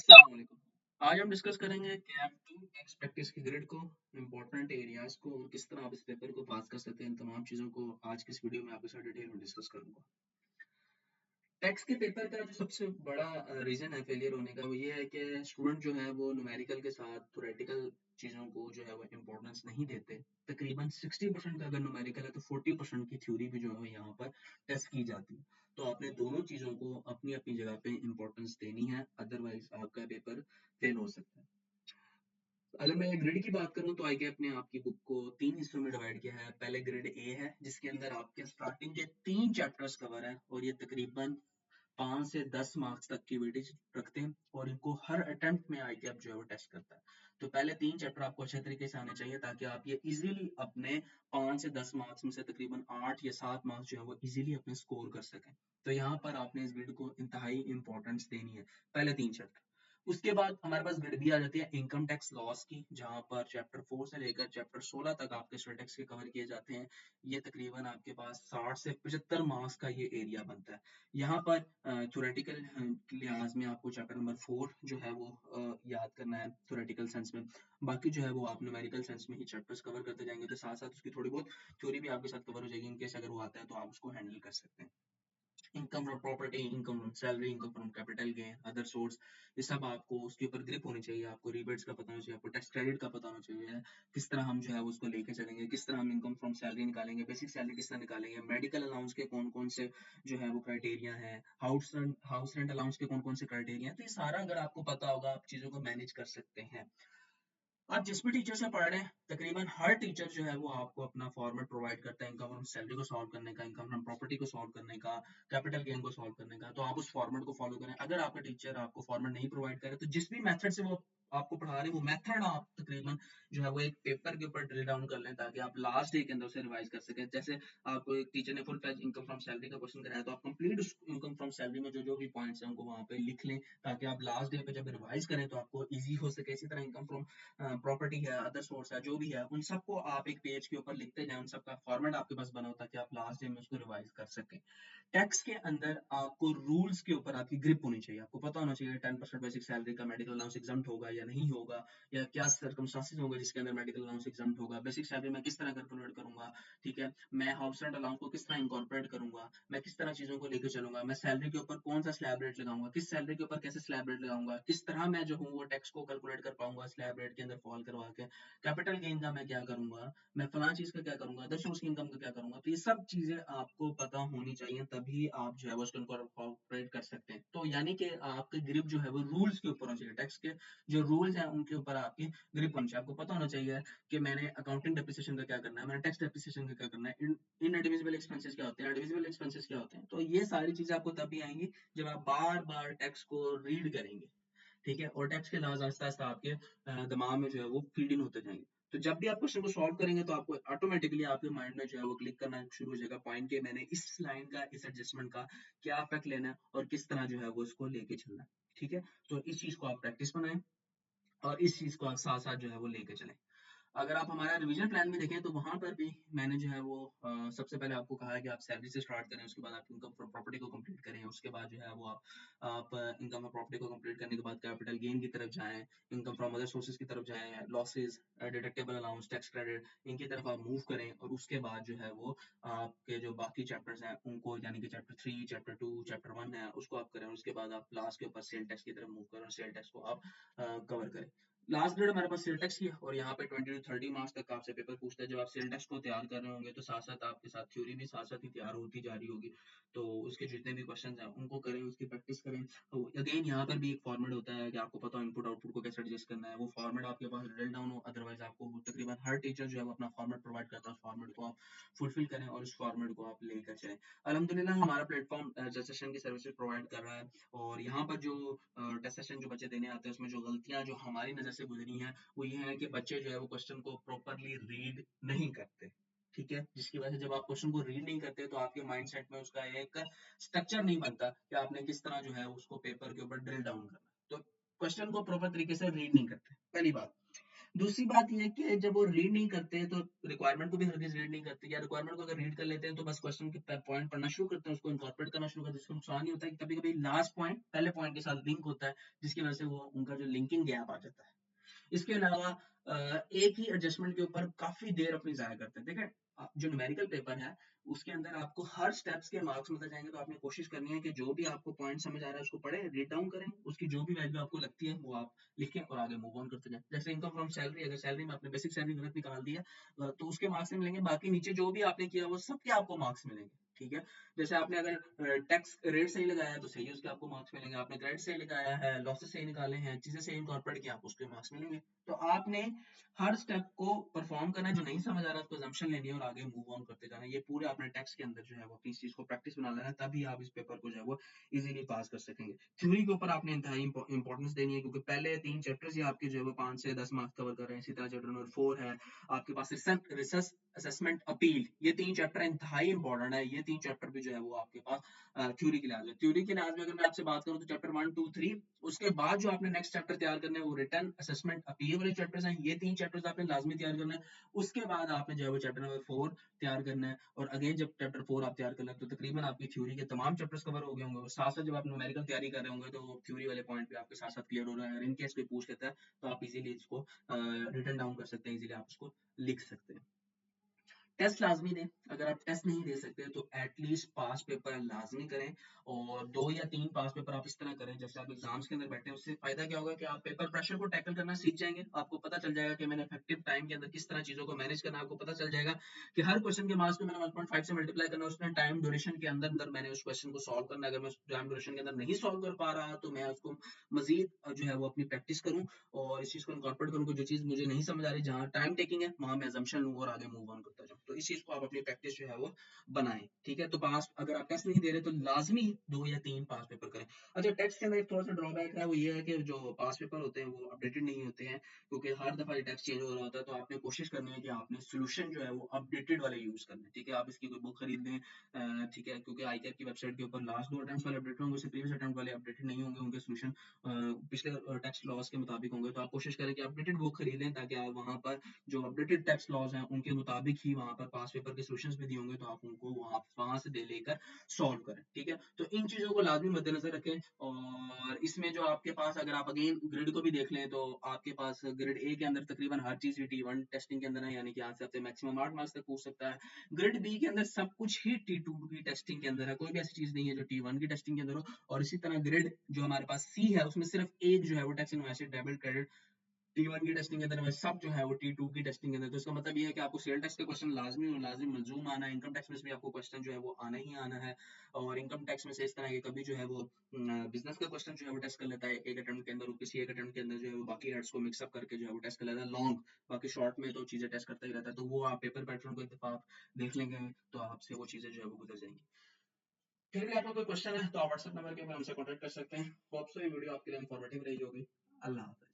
अस्सलाम वालेकुम। आज हम डिस्कस करेंगे कैप टू टेक्स्ट प्रैक्टिस की ग्रिड को, इम्पोर्टेंट एरियाज को और किस तरह आप इस पेपर को पास कर सकते हैं। इन तमाम चीज़ों को आज की इस वीडियो में आपके साथ डिटेल में डिस्कस करूंगा। टेक्स्ट के पेपर का जो सबसे बड़ा रीजन है फेलियर होने का वो ये है कि स्टूडेंट जो है वो न्यूमेरिकल के साथ थ्योरेटिकल चीज़ों को जो है वो इम्पोर्टेंस नहीं देते। तकरीबन 60% का अगर न्यूमेरिकल है तो 40% की थ्योरी भी जो है वो यहाँ पर टेस्ट की जाती है। तो आपने दोनों चीज़ों को अपनी अपनी जगह पे इम्पोर्टेंस देनी है, अदरवाइज आपका पेपर फेल हो सकता है। अगर मैं ग्रिड की बात करूं तो ICAP ने आपकी बुक को 3 हिस्सों में डिवाइड किया है। पहले ग्रिड ए है जिसके अंदर आपके स्टार्टिंग के 3 चैप्टर्स कवर है और ये तकरीबन 5 से 10 मार्क्स तक की वेटेज रखते हैं और इनको हर अटेम्प्ट में ICAP जो है वो टेस्ट करता है। तो पहले 3 चैप्टर आपको अच्छे तरीके से आने चाहिए ताकि आप ये इजीली अपने 5 से 10 मार्क्स में से तकरीबन 8 या 7 मार्क्स जो है वो इजीली अपने स्कोर कर सकें। तो यहाँ पर आपने इस ग्रिड को इंतहाई इंपॉर्टेंस देनी है, पहले 3 चैप्टर। उसके बाद हमारे पास ग्रिड भी आ जाती है इनकम टैक्स लॉस की, जहां पर चैप्टर 4 से लेकर चैप्टर 16 तक आपके स्टेट टैक्स के कवर किए जाते हैं। ये तकरीबन आपके पास 60 से 75 मार्क्स का ये एरिया बनता है। यहाँ पर थ्योरेटिकल लिहाज में आपको चैप्टर नंबर 4 जो है वो याद करना है थ्योरेटिकल सेंस में। बाकी जो है वो आप न्यूमेरिकल सेंस में ही चैप्टर्स कवर करते जाएंगे तो साथ साथ उसकी थोड़ी बहुत थ्योरी भी आपके साथ कवर हो जाएगी। इनकेस अगर वो आता है तो आप उसको हैंडल कर सकते हैं। Income from property, income from salary, income from capital gain, other source, ये सब आपको उसके ऊपर ग्रिप होनी चाहिए। आपको रिबेट्स का पता होना चाहिए, आपको टैक्स क्रेडिट का पता होना चाहिए, किस तरह हम जो है उसको लेके चलेंगे, किस तरह हम इनकम फ्रॉम सैलरी निकालेंगे, बेसिक सैलरी किस तरह निकालेंगे, मेडिकल अलाउंस के कौन कौन से जो है वो क्राइटेरिया है, हाउस रेंट अलाउंस के कौन कौन से क्राइटेरिया है। तो ये सारा अगर आपको पता होगा आप चीजों को मैनेज कर सकते हैं। आप जिस भी टीचर से पढ़ रहे हैं तकरीबन हर टीचर जो है वो आपको अपना फॉर्मेट प्रोवाइड करता है इनकम फ्रॉम सैलरी को सॉल्व करने का, इनकम फ्रॉम प्रॉपर्टी को सॉल्व करने का, कैपिटल गेन को सॉल्व करने का। तो आप उस फॉर्मेट को फॉलो करें। अगर आपका टीचर आपको फॉर्मेट नहीं प्रोवाइड करे तो जिस भी मेथड से वो आपको पढ़ा रहे हैं वो मेथड आप तकरीबन जो है वो एक पेपर के ऊपर ड्रिल डाउन कर लें ताकि आप लास्ट डे के अंदर उसे रिवाइज कर सकें। जैसे आपको एक टीचर ने full fledge income from salary का क्वेश्चन कराया तो आप कंप्लीट उस इनकम फ्रॉम सैलरी में जो जो भी पॉइंट्स हैं उनको वहां पे लिख लें ताकि आप लास्ट डे पे जब रिवाइज करें तो आपको इजी हो सके। इसी तरह इनकम फ्रॉम प्रॉपर्टी है, अदर सोर्स है, जो भी है, उन सबको आप एक पेज के ऊपर लिखते जाएं। उन सबका फॉर्मेट आपके पास बना होता है कि आप लास्ट डे में उसको रिवाइज कर सकें। टैक्स के अंदर आपको रूल्स के ऊपर आपकी ग्रिप होनी चाहिए। आपको पता होना चाहिए 10% बेसिक सैलरी का मेडिकल अलाउंस एग्जम्प्ट होगा या नहीं होगा, या क्या सर्कमस्टांसेस होंगे जिसके अंदर मेडिकल अलाउंस एग्जम्प्ट होगा, बेसिक सैलरी में किस तरह कैलकुलेट करूंगा, ठीक है, मैं हाउस रेंट अलाउंस को किस तरह इनकॉर्पोरेट करूंगा, मैं किस तरह चीजों को लेकर चलूंगा, मैं सैलरी के ऊपर कौन सा स्लैब रेट लगाऊंगा, किस सैलरी के ऊपर कैसे स्लैब रेट लगाऊंगा, किस तरह मैं जो हूँ वो टैक्स को कैलकुलेट कर पाऊंगा स्लैब रेट के अंदर फॉल करवा के, कैपिटल गेन का मैं क्या करूंगा, मैं फलां चीज का क्या करूंगा, अदर सोर्स की इनकम का क्या करूंगा। तो ये सब चीजें आपको पता होनी चाहिए, तभी आप जो है वो उसको इनकॉर्पोरेट कर सकते हैं। तो यानी कि आपकी ग्रिप जो है वो रूल्स के ऊपर होनी चाहिए। टैक्स के जो रूल्स हैं उनके ऊपर आपकी ग्रिप होनी चाहिए। आपको पता होना चाहिए कि मैंने अकाउंटिंग डेप्रिसिएशन का क्या करना है, मैंने टैक्स डेप्रिसिएशन का क्या करना है, इन डिविजिबल एक्सपेंसेस क्या होते हैं, डिविजिबल एक्सपेंसेस क्या होते हैं। तो ये सारी चीजें आपको तभी आएंगी जब आप बार बार टैक्स को रीड करेंगे, ठीक है, और टैक्स के लॉज आहिस्ता आहिस्ता आपके दिमाग में जो है वो फीड इन होते जाएंगे। तो जब भी आप क्वेश्चन को सॉल्व करेंगे तो आपको ऑटोमेटिकली आपके माइंड में जो है वो क्लिक करना शुरू हो जाएगा पॉइंट के मैंने इस लाइन का, इस एडजस्टमेंट का क्या इफेक्ट लेना है और किस तरह जो है वो इसको लेके चलना है। ठीक है, तो इस चीज को आप प्रैक्टिस बनाएं और इस चीज को आप साथ साथ जो है वो लेके चलें। अगर आप हमारा रिवीजन प्लान में देखें तो वहां पर भी मैंने जो है वो सबसे पहले आपको कहा है कि आप सैलरी से स्टार्ट करें, उसके बाद आप इनकम फ्रॉम प्रॉपर्टी को कंप्लीट करें, उसके बाद जो है वो आप इनकम फ्रॉम प्रॉपर्टी को कंप्लीट करने के बाद कैपिटल गेन की तरफ जाएं, इनकम फ्रॉम अदर सोर्सेज की तरफ जाएं, losses, deductible allowance, tax credit, इनकी तरफ आप मूव करें और उसके बाद जो है वो आपके जो बाकी चैप्टर्स हैं उनको, यानी कि चैप्टर 3, चैप्टर 2, चैप्टर 1 है उसको आप करें। उसके बाद आप लास्ट के ऊपर सेल टैक्स की तरफ मूव करें और सेल टैक्स को आप कवर करें। लास्ट ग्रेड हमारे पास सेल टैक्स की है और यहाँ पे 20 to 30 मार्क्स तक आपसे पेपर पूछता है। जब आप सेल टैक्स को तैयार कर रहे होंगे तो साथ साथ आपके साथ थ्योरी भी साथ साथ ही तैयार होती जा रही होगी। तो उसके जितने भी क्वेश्चन हैं उनको करें, उसकी प्रैक्टिस करें। तो अगेन यहाँ पर भी एक फॉर्मेट होता है कि आपको पता हो इनपुट आउटपुट को कैसे एडजस्ट करना है। वो फॉर्मेट आपके पास ड्रिल डाउन हो, अदरवाइज आपको तकरीबन हर टीचर जो है वो अपना फॉर्मेट प्रोवाइड करता है। उस फॉर्मेट को आप फुलफिल करें और उस फॉर्मेट को आप लेकर चलें। अल्हम्दुलिल्लाह हमारा प्लेटफॉर्म सेशन की सर्विसेज प्रोवाइड कर रहा है और यहाँ पर जो टेस्ट सेशन जो बच्चे देने आते हैं उसमें जो गलतियां जो हमारी नजर से गुजरी हैं वो ये है कि बच्चे जो है वो क्वेश्चन को प्रॉपरली रीड नहीं करते। ठीक है, जिसकी वजह से जब आप क्वेश्चन को रीड नहीं करते तो आपके माइंडसेट में उसका एक स्ट्रक्चर नहीं बनता कि आपने किस तरह जो है उसको पेपर के ऊपर ड्रिल डाउन करना। तो क्वेश्चन को प्रॉपर तरीके से रीड नहीं करते, पहली बात। दूसरी बात ये है कि जब वो रीड नहीं करते तो रिक्वायरमेंट को भी हरगिज रीड नहीं करते, या रिक्वायरमेंट को अगर रीड कर लेते हैं तो बस क्वेश्चन के पॉइंट पढ़ना शुरू करते हैं, उसको इनकॉर्पोरेट करना शुरू करते हैं, जिसको नुकसान ये होता है कि कभी कभी लास्ट पॉइंट पहले पॉइंट के साथ लिंक होता है, जिसकी वजह से वो उनका जो लिंकिंग गैप आ जाता है। इसके अलावा एक ही एडजस्टमेंट के ऊपर काफी देर अपनी जाया करते हैं। देखें, जो न्यूमेरिकल पेपर है उसके अंदर आपको हर स्टेप्स के मार्क्स मिलते जाएंगे, तो आपने कोशिश करनी है कि जो भी आपको पॉइंट समझ आ रहा है उसको पढ़े, रीड डाउन करें, उसकी जो भी वैल्यू आपको लगती है वो आप लिखें और आगे मूव ऑन करते जाएं। जैसे इनकम फ्रॉम सैलरी, अगर सैलरी में आपने बेसिक सैलरी गलत निकाल दिया तो उसके मार्क्स नहीं मिलेंगे, बाकी नीचे जो भी आपने किया वो सबके आपको मार्क्स मिलेंगे। ठीक है, जैसे आपने अगर टैक्स रेट सही लगाया है तो सही उसके आपको मार्क्स मिलेंगे, आपने क्रेडिट सही लगाया है, लॉसेस सही निकाले हैं, चीजें सही इनकॉर्पोरेट किया, आपको उसके मार्क्स मिलेंगे। तो आपने हर स्टेप को परफॉर्म करना है, जो नहीं समझ आ रहा है उसको assumption लेनी है और आगे मूव ऑन करते जाना है। ये पूरे आपने टेक्स्ट के अंदर जो है वो अपनी इस चीज को प्रैक्टिस बना लेना है, तभी आप इस पेपर को जो है वो इजीली पास कर सकेंगे। थ्योरी के ऊपर आपने इंतहाई इंपॉर्टेंस देनी है, क्योंकि पहले 3 चैप्टर्स ही आपके जो है वो 5 से 10 मार्क्स कवर कर रहे हैं। इसी तरह चैप्टर नंबर 4 है आपके पास रिसर्च असेसमेंट अपील, ये 3 चैप्टर इंतहाई इंपॉर्टेंट है। ये 3 चैप्टर भी जो है वो आपके पास थ्योरी के लिहाज में, थ्योरी के लिहाज में अगर मैं आपसे बात करूं तो चैप्टर 1 2 3, उसके बाद जो आपने नेक्स्ट चैप्टर तैयार करने हैं वो रिटर्न असेसमेंट अपील वाले चैप्टर्स हैं। ये 3 चैप्टर्स आपने लाजमी तैयार करना है। उसके बाद आपने जो है वो चैप्टर नंबर 4 तैयार करना है, और अगेन जब चैप्टर 4 आप तैयार कर लें तो तकरीबन आपकी थ्योरी के तमाम चैप्टर्स कवर हो गए होंगे, और साथ साथ जब आप न्यूमेरिकल तैयारी कर रहे होंगे तो थ्योरी वाले पॉइंट भी आपके साथ साथ क्लियर हो रहा है। इनकेस कोई पूछ लेता है तो आप इजीली इसको रिटर्न डाउन कर सकते हैं, इजीली आप उसको लिख सकते हैं। टेस्ट लाजमी दें, अगर आप टेस्ट नहीं दे सकते तो एटलीस्ट पास पेपर लाजमी करें, और 2 या 3 पास पेपर आप इस तरह करें जैसे आप एग्जाम्स के अंदर बैठे हैं। उससे फायदा क्या होगा कि आप पेपर प्रेशर को टैकल करना सीख जाएंगे, आपको पता चल जाएगा कि मैंने इफेक्टिव टाइम के अंदर किस तरह चीजों को मैनेज करना है, आपको पता चल जाएगा कि हर क्वेश्चन के मार्क्स को मैंने 1.5 से मल्टीप्लाई करना है, उसमें टाइम ड्यूरेशन के अंदर अंदर मैंने उस क्वेश्चन को सॉल्व करना है। अगर मैं उस टाइम ड्यूरेशन के अंदर नहीं सॉल्व कर पा रहा तो मैं उसको मजीद जो है वो अपनी प्रैक्टिस करूं और इस चीज को इनकॉर्पोरेट करूं कि जो चीज मुझे नहीं समझ आ रही, जहां टाइम टेकिंग है वहां मैं assumption लूं और आगे मूव ऑन करता जाऊं। तो इस चीज को आप अपनी प्रैक्टिस जो है वो बनाएं। ठीक है, तो पास अगर आप टेस्ट नहीं दे रहे तो लाजमी 2 या 3 पास पेपर करें। अच्छा, टेस्ट के अंदर एक थोड़ा सा ड्रॉबैक है, वो ये है कि जो पास पेपर होते हैं वो अपडेटेड नहीं होते हैं, क्योंकि हर दफा ये टेस्ट चेंज हो रहा होता है। तो आपने कोशिश करनी है कि आपने सोल्यूशन जो है वो अपडेटेड वाले यूज करना है। ठीक है, आप इसकी कोई बुक खरीद लें, ठीक है, क्योंकि आई की वेबसाइट के ऊपर लास्ट 2 अटेम्प्ट्स वाले अपडेट होंगे, उससे प्रीवियस अटेम्प्ट वाले अपडेटेड नहीं होंगे, उनके सोल्यूशन पिछले टेक्स्ट लॉज के मुताबिक होंगे। तो आप कोशिश करें कि अपडेटेड बुक खरीदें, ताकि आप वहां पर जो अपडेटेड टेक्स्ट लॉज हैं उनके मुताबिक ही वहां पर पास पेपर के सॉल्यूशंस भी दिए होंगे, तो आप उनको वहां से दे लेकर सॉल्व करें। ठीक है, तो इन चीजों को लाजमी मद्देनजर रखें। और इसमें जो आपके पास, अगर आप अगेन ग्रिड को भी देख लें तो आपके पास ग्रिड ए के अंदर तकरीबन हर चीज ही T1 टेस्टिंग के अंदर है, यानी कि यहाँ से आपसे मैक्सिमम 8 मार्क्स तक पूछ सकता है। ग्रिड बी के अंदर सब कुछ ही T2 की टेस्टिंग के अंदर है, कोई भी ऐसी चीज नहीं है जो T1 की टेस्टिंग के अंदर हो। और इसी तरह ग्रिड जो हमारे पास सी है उसमें सिर्फ एक जो है वो tax and acid debit credit T1 की टेस्टिंग के अंदर है, सब जो है वो T2 की टेस्टिंग के अंदर। तो इसका मतलब ये है कि आपको सेल टैक्स के क्वेश्चन लाजमी और लाजिम मंजूम आना है, इनकम टैक्स में भी आपको क्वेश्चन जो है वो आना ही आना है। और इनकम टैक्स में से इस तरह के कभी जो है वो बिजनेस का क्वेश्चन जो है वो टेस्ट कर लेता है एक अटेम्प्ट के अंदर, किसी एक अटेम्प्ट के अंदर जो है वो बाकी हेड्स को मिक्सअप करके जो है वो टेस्ट कर लेता है लॉन्ग, बाकी शॉर्ट में तो चीजें टेस्ट करता ही रहता है। तो वो आप पेपर पैटर्न को एक दफा आप देख लेंगे तो आपसे वो चीजें जो है वो गुजर जाएंगी। फिर भी आपका कोई क्वेश्चन है तो आप व्हाट्सएप नंबर के ऊपर हमसे कॉन्टेक्ट कर सकते हैं। होप सो ये वीडियो आपके लिए इन्फॉर्मेटिव रही होगी। अल्लाह हाफिज।